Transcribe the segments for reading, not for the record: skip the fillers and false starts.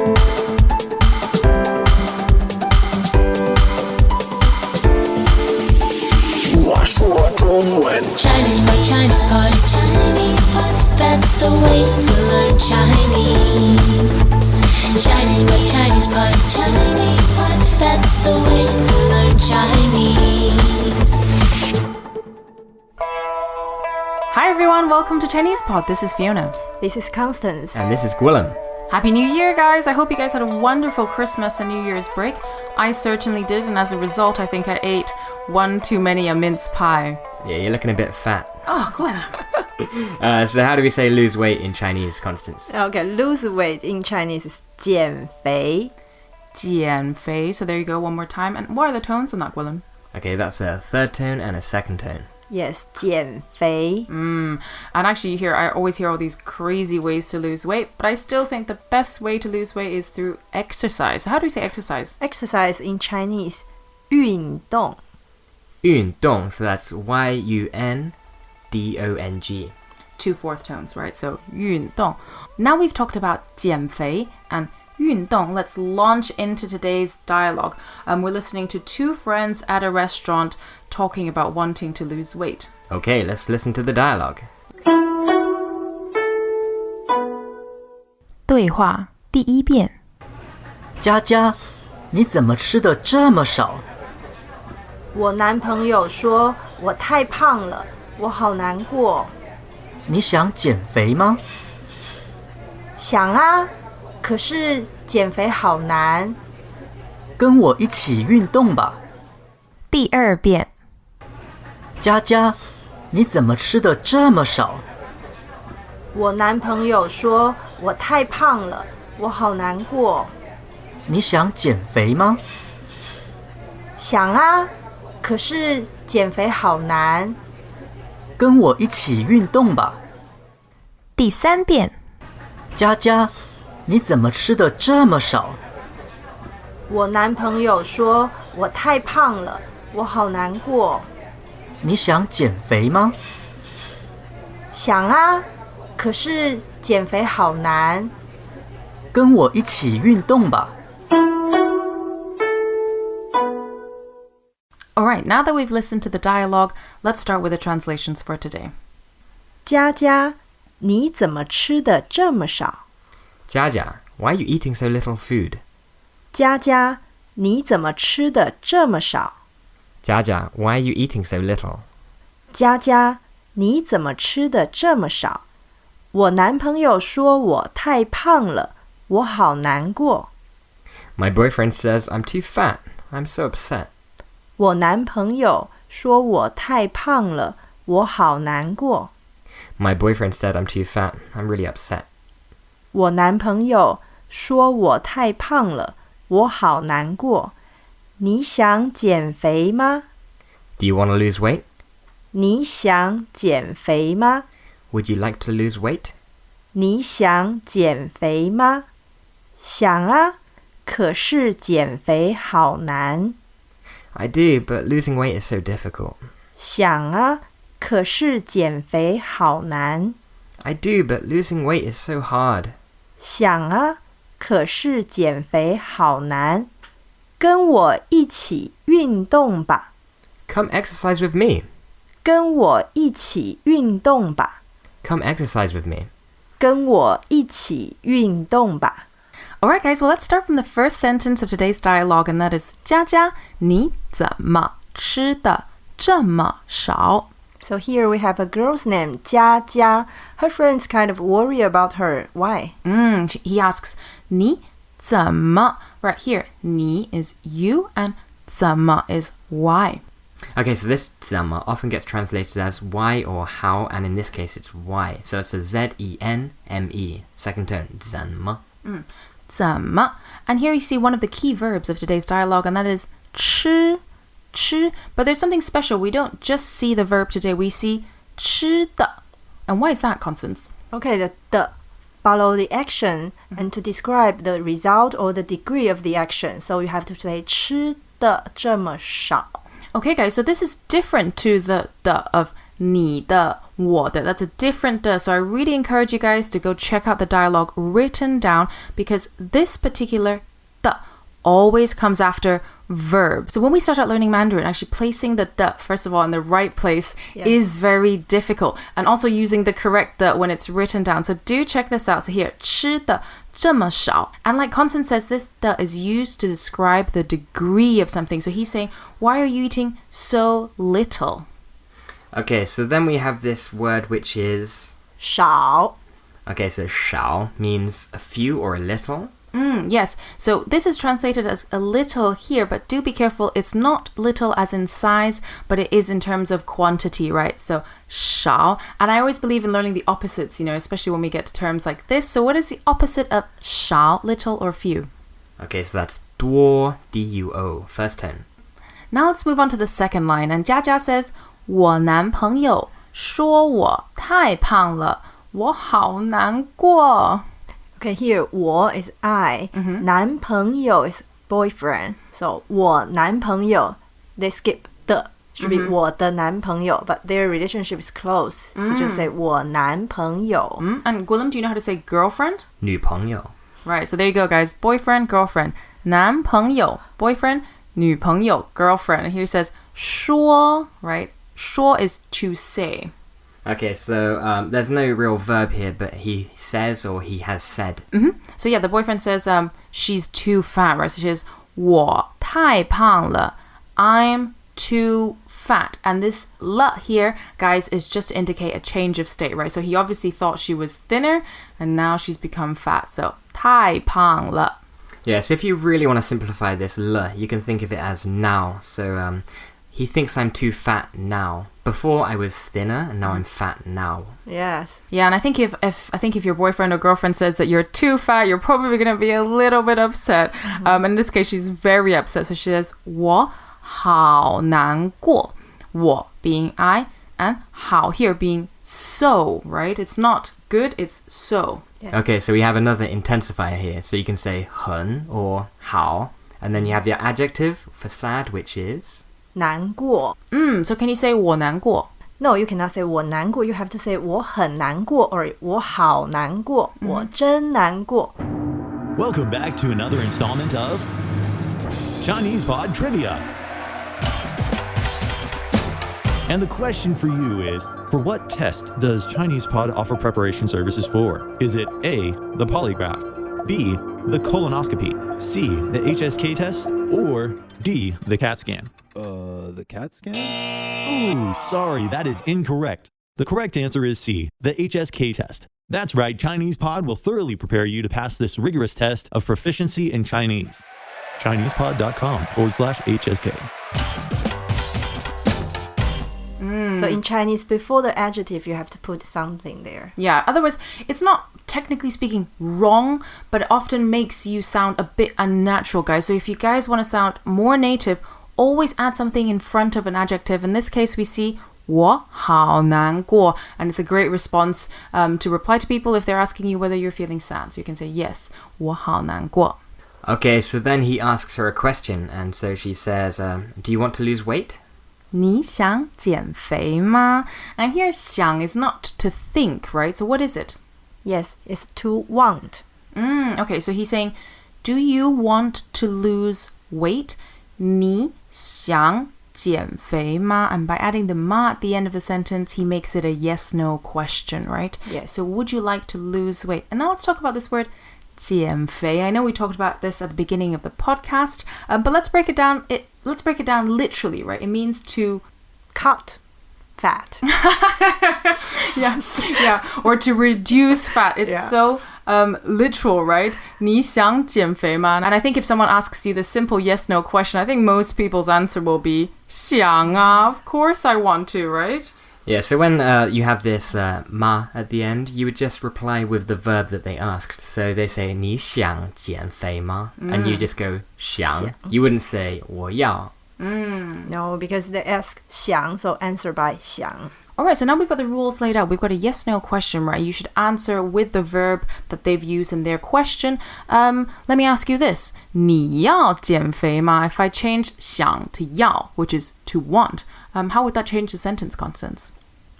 Chinese pot, Chinese pot, Chinese pot. That's the way to learn Chinese. Chinese pot, Chinese pot, Chinese pot. That's the way to learn Chinese. Hi everyone, welcome to Chinese Pod. This is Fiona. This is Constance. And this is Gwilym. Happy New Year, guys! I hope you guys had a wonderful Christmas and New Year's break. I certainly did, and as a result, I think I ate one too many a mince pie. Yeah, you're looking a bit fat. Oh, Gwilym. So how do we say lose weight in Chinese, Constance? Okay, lose weight in Chinese is 减肥. 减肥. So there you go, one more time. And what are the tones on that, Gwilym? Okay, that's a third tone and a second tone. Yes, 减肥. And actually I always hear all these crazy ways to lose weight, but I still think the best way to lose weight is through exercise. So how do we say exercise? Exercise in Chinese, 运动. 运动, so that's Y-U-N-D-O-N-G. 2 fourth tones, right? So 运动. Now we've talked about 减肥 and 运动. Let's launch into today's dialogue. We're listening to two friends at a restaurant talking about wanting to lose weight. Okay, let's listen to the dialogue. 对话第一遍。佳佳，你怎么吃的这么少？我男朋友说我太胖了，我好难过。你想减肥吗？想啊，可是减肥好难。跟我一起运动吧。第二遍。佳佳，你怎么吃的这么少？我男朋友说我太胖了，我好难过。你想减肥吗？想啊，可是减肥好难。跟我一起运动吧。第三遍。佳佳，你怎么吃的这么少？我男朋友说我太胖了，我好难过。你想减肥吗？想啊，可是减肥好难。跟我一起运动吧。Alright, now that we've listened to the dialogue, let's start with the translations for today. 佳佳，你怎么吃的这么少？佳佳, why are you eating so little food? 佳佳，你怎么吃的这么少？佳佳, why are you eating so little? 佳佳，你怎么吃的这么少？我男朋友说我太胖了，我好难过。My boyfriend says I'm too fat. I'm so upset. 我男朋友说我太胖了，我好难过。My boyfriend said I'm too fat. I'm really upset. 我男朋友说我太胖了，我好难过。你想减肥吗？ Do you want to lose weight? 你想减肥吗？ Would you like to lose weight? 你想减肥吗？想啊，可是减肥好难。I do, but losing weight is so difficult. 想啊，可是减肥好难。I do, but losing weight is so hard. 想啊，可是减肥好难。跟我一起运动吧。Come exercise with me. 跟我一起运动吧。Come exercise with me. 跟我一起运动吧。Alright guys, well let's start from the first sentence of today's dialogue, and that is 佳佳，你怎么吃的这么少？ So here we have a girl's name, Jia Jia. Her friends kind of worry about her. Why? He asks 你怎么 Right here, 你 is you and 怎么 is why. Okay, so this 怎么 often gets translated as why or how, and in this case it's why. So it's a Z-E-N-M-E, second tone, 怎么. 怎么 And here you see one of the key verbs of today's dialogue, and that is 吃 But there's something special. We don't just see the verb today, we see 吃的. And why is that, Constance? Okay, the follow the action and to describe the result or the degree of the action. So you have to say 吃的这么少. Okay guys, so this is different to the of 你的我的. That's a different 的. So I really encourage you guys to go check out the dialogue written down because this particular 的 always comes after verb. So when we start out learning Mandarin, actually placing the 的 first of all in the right place is very difficult, and also using the correct 的 when it's written down. So do check this out. So here, 吃的这么少. And like Constance says, this 的 is used to describe the degree of something. So he's saying, why are you eating so little? Okay, so then we have this word which is 少. Okay, so 少 means a few or a little. Yes, so this is translated as a little here, but do be careful. It's not little as in size, but it is in terms of quantity, right? So 少. And I always believe in learning the opposites, you know, especially when we get to terms like this. So what is the opposite of 少, little or few? Okay, so that's 多, D-U-O, first tone. Now let's move on to the second line. And Jia says, 我男朋友说我太胖了，我好难过. Okay, here 我 is I, 男朋友 is boyfriend. So 我男朋友 they skip 的 should be 我的男朋友, but their relationship is close. So just say 我男朋友. And Gwilym, do you know how to say girlfriend? 女朋友. Right, so there you go, guys. Boyfriend, girlfriend. 男朋友, boyfriend, 女朋友, girlfriend. And here it says 说, right? 说 is to say. Okay, so there's no real verb here, but he says or he has said. So yeah, the boyfriend says she's too fat, right? So she says 我太胖了, I'm too fat. And this 了 here, guys, is just to indicate a change of state, right? So he obviously thought she was thinner, and now she's become fat. So 太胖了. Yes, if you really want to simplify this 了, you can think of it as now. So he thinks I'm too fat now. Before I was thinner, and now I'm fat now. Yes. Yeah, and I think if your boyfriend or girlfriend says that you're too fat, you're probably going to be a little bit upset. In this case, she's very upset. So she says 我好难过. 我 being I, and 好 here being so, right? It's not good, it's so. Yes. Okay, so we have another intensifier here. So you can say 很 or 好. And then you have the adjective for sad, which is 难过. So can you say 我难过? No, you cannot say 我难过. You have to say 我很难过 or 我好难过. 我真难过. Welcome back to another installment of Chinese Pod Trivia. And the question for you is, for what test does Chinese Pod offer preparation services for? Is it A, the polygraph, B, the colonoscopy, C, the HSK test, or D, the CAT scan? The CAT scan? Ooh, sorry, that is incorrect. The correct answer is C, the HSK test. That's right, Chinese Pod will thoroughly prepare you to pass this rigorous test of proficiency in Chinese. ChinesePod.com/HSK. So in Chinese, before the adjective, you have to put something there. Yeah, otherwise, it's not technically speaking wrong, but it often makes you sound a bit unnatural, guys. So if you guys want to sound more native, always add something in front of an adjective. In this case, we see 我好难过, and it's a great response to reply to people if they're asking you whether you're feeling sad. So you can say, yes, 我好难过. Okay, so then he asks her a question, and so she says, do you want to lose weight? 你想减肥吗? And here 想 is not to think, right? So what is it? Yes, it's to want. Okay, so he's saying, do you want to lose weight? 你想减肥吗? And by adding the 吗 at the end of the sentence, he makes it a yes-no question, right? Yes. So would you like to lose weight? And now let's talk about this word 减肥. I know we talked about this at the beginning of the podcast, but let's break it down. Let's break it down literally, right? It means to Cut fat. yeah, or to reduce fat. It's so literal, right? 你想减肥吗? And I think if someone asks you the simple yes/no question, I think most people's answer will be 想啊, of course I want to, right? Yeah, so when you have this ma at the end, you would just reply with the verb that they asked. So they say 你想减肥吗? And you just go 想. You wouldn't say 我要. No, because they ask 想, so answer by 想. Alright, so now we've got the rules laid out. We've got a yes/no question, right? You should answer with the verb that they've used in their question. Let me ask you this. 你要减肥吗? If I change 想 to 要, which is to want, how would that change the sentence, Constance?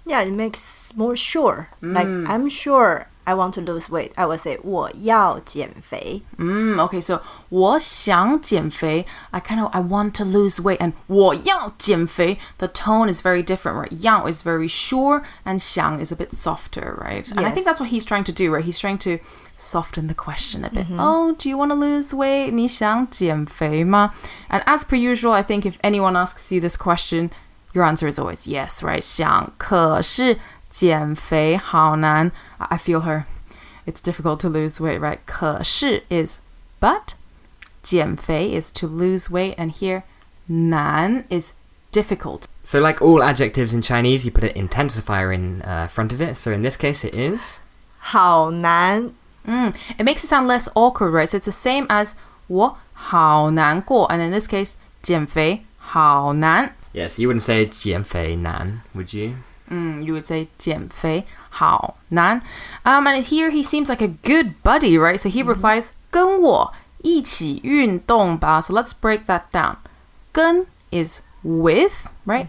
Yeah, it makes more sure. Like, I'm sure I want to lose weight. I will say 我要减肥. Okay, so 我想减肥. I want to lose weight. And 我要减肥, the tone is very different, right? 要 is very sure and 想 is a bit softer, right? And I think that's what he's trying to do, right? He's trying to soften the question a bit. Oh, do you want to lose weight? 你想减肥吗? And as per usual, I think if anyone asks you this question, your answer is always yes, right? 想可是减肥好难. I feel her. It's difficult to lose weight, right? 可是 is but. 减肥 is to lose weight. And here, 难 is difficult. So like all adjectives in Chinese, you put an intensifier in front of it. So in this case, it is 好难. It makes it sound less awkward, right? So it's the same as 我好难过. And in this case, 减肥好难. Yes, you wouldn't say 减肥难, would you? You would say 减肥好难. And here he seems like a good buddy, right? So he replies 跟我一起运动吧. So let's break that down. 跟 is with, right?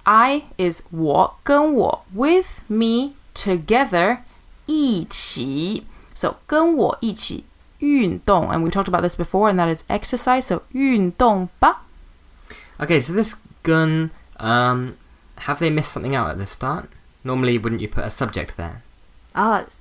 I is 我跟我 with me together 一起. So 跟我一起运动. And we talked about this before, and that is exercise. So 运动吧. Okay, so this 跟, have they missed something out at the start? Normally, wouldn't you put a subject there?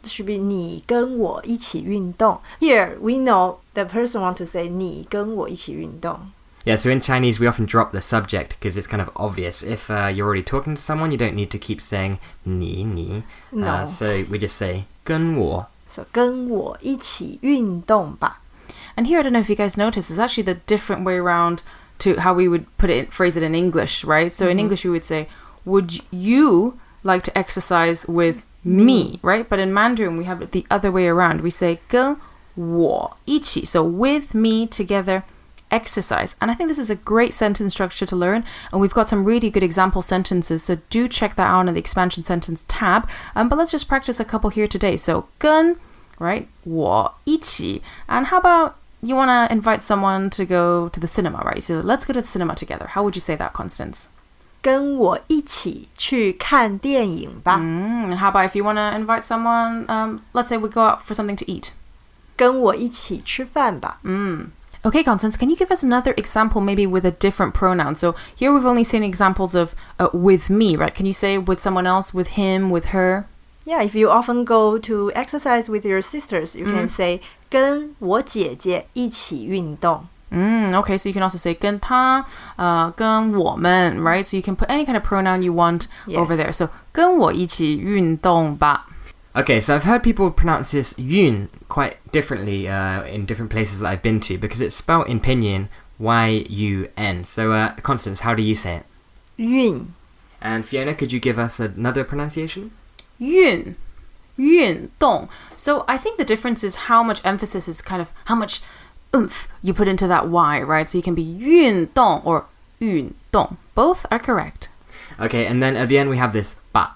Should be 你跟我一起运动. Here, we know the person want to say 你跟我一起运动. Yeah, so in Chinese, we often drop the subject because it's kind of obvious. If you're already talking to someone, you don't need to keep saying 你. No. So we just say 跟我. So 跟我一起运动吧. And here, I don't know if you guys noticed, it's actually the different way around to how we would phrase it in English, right? So in English, we would say, would you like to exercise with me, right? But in Mandarin, we have it the other way around. We say 跟我一起. So with me together, exercise. And I think this is a great sentence structure to learn. And we've got some really good example sentences. So do check that out in the expansion sentence tab. But let's just practice a couple here today. So 跟, right? 我一起. And how about you want to invite someone to go to the cinema, right? So let's go to the cinema together. How would you say that, Constance? 跟我一起去看电影吧. And how about if you want to invite someone, let's say we go out for something to eat. 跟我一起吃饭吧. Okay, Constance, can you give us another example maybe with a different pronoun? So here we've only seen examples of with me, right? Can you say with someone else, with him, with her? Yeah, if you often go to exercise with your sisters, you can say 跟我姐姐一起运动. Okay, so you can also say 跟他, 跟我们, right? So you can put any kind of pronoun you want over there. So 跟我一起运动吧. Okay, so I've heard people pronounce this yun quite differently in different places that I've been to because it's spelled in pinyin Y-U-N. So, Constance, how do you say it? 运. And Fiona, could you give us another pronunciation? 运动. So I think the difference is how much emphasis is kind of how much oomph you put into that Y, right? So you can be 运动 or 运动. Both are correct. Okay, and then at the end we have this ba.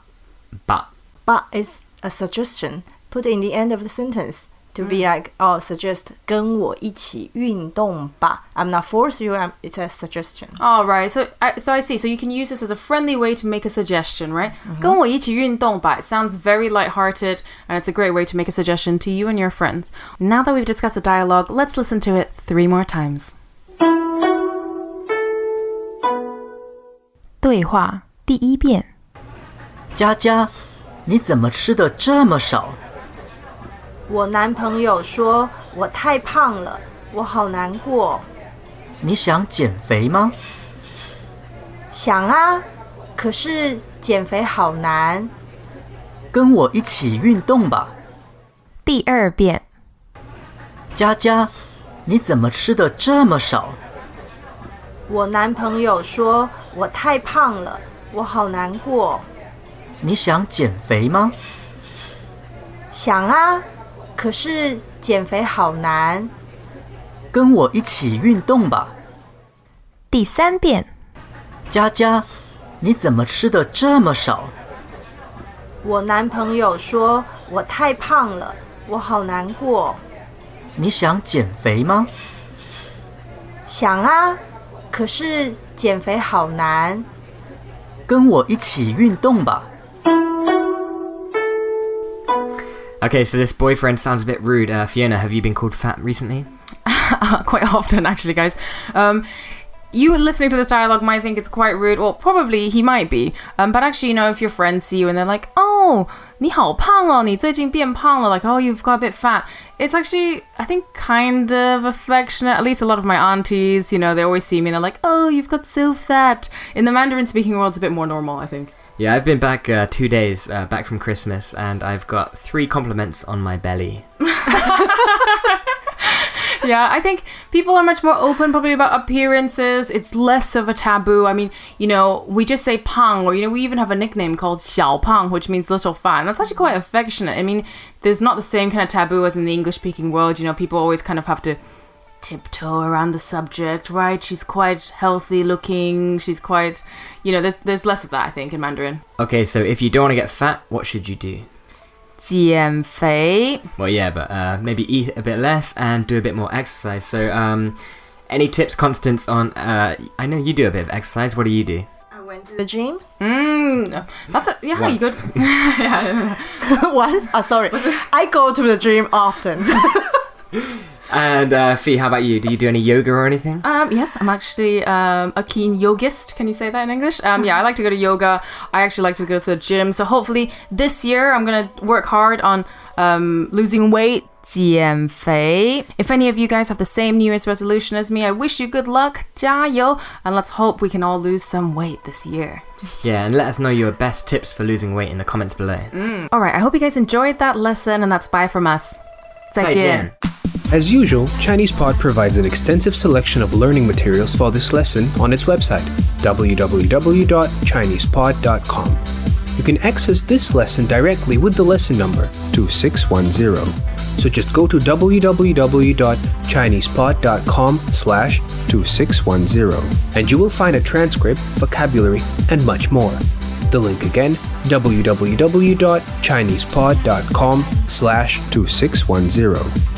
But is a suggestion put in the end of the sentence to be like, suggest 跟我一起运动吧. I'm not force you, it's a suggestion. All right, so I see. So you can use this as a friendly way to make a suggestion, right? 跟我一起运动吧. It sounds very lighthearted, and it's a great way to make a suggestion to you and your friends. Now that we've discussed the dialogue, let's listen to it 3 more times. 对话第1遍. 佳佳，你怎么吃的这么少？我男朋友说我太胖了，我好难过。你想减肥吗？想啊，可是减肥好难。跟我一起运动吧。第2遍. 佳佳，你怎么吃的这么少？我男朋友说我太胖了，我好难过。你想减肥吗？想啊，可是减肥好难。跟我一起运动吧。第3遍. 佳佳，你怎么吃的这么少？我男朋友说我太胖了，我好难过。你想减肥吗？想啊，可是减肥好难。跟我一起运动吧。Okay, so this boyfriend sounds a bit rude. Fiona, have you been called fat recently? Quite often, actually, guys. You listening to this dialogue might think it's quite rude, or probably he might be. But actually, if your friends see you and they're like, "Oh, 你好胖哦，你最近变胖了," like, "Oh, you've got a bit fat." It's actually, I think, kind of affectionate. At least a lot of my aunties, they always see me and they're like, "Oh, you've got so fat." In the Mandarin-speaking world, it's a bit more normal, I think. Yeah, I've been back 2 days, back from Christmas, and I've got 3 compliments on my belly. Yeah, I think people are much more open probably about appearances. It's less of a taboo. I mean, we just say pang, or, we even have a nickname called 小胖, which means little fat. And that's actually quite affectionate. I mean, there's not the same kind of taboo as in the English-speaking world. People always kind of have to tiptoe around the subject, right? She's quite healthy looking. She's quite, there's less of that, I think, in Mandarin. Okay, so if you don't want to get fat, what should you do? 减肥. Well, yeah, but maybe eat a bit less and do a bit more exercise. So, any tips, Constance, on... I know you do a bit of exercise. What do you do? I went to the gym. That's it. Yeah, Once. you good? Yeah. Once? Oh, sorry. I go to the gym often. And Fee, how about you? Do you do any yoga or anything? Yes, I'm actually a keen yogist. Can you say that in English? Yeah, I like to go to yoga. I actually like to go to the gym. So hopefully this year I'm going to work hard on losing weight. 减肥. If any of you guys have the same New Year's resolution as me, I wish you good luck. 加油. And let's hope we can all lose some weight this year. Yeah, and let us know your best tips for losing weight in the comments below. All right, I hope you guys enjoyed that lesson, and that's bye from us. 再见. As usual, ChinesePod provides an extensive selection of learning materials for this lesson on its website, www.chinesepod.com. You can access this lesson directly with the lesson number 2610. So just go to www.chinesepod.com/2610 and you will find a transcript, vocabulary, and much more. The link again, www.chinesepod.com/2610.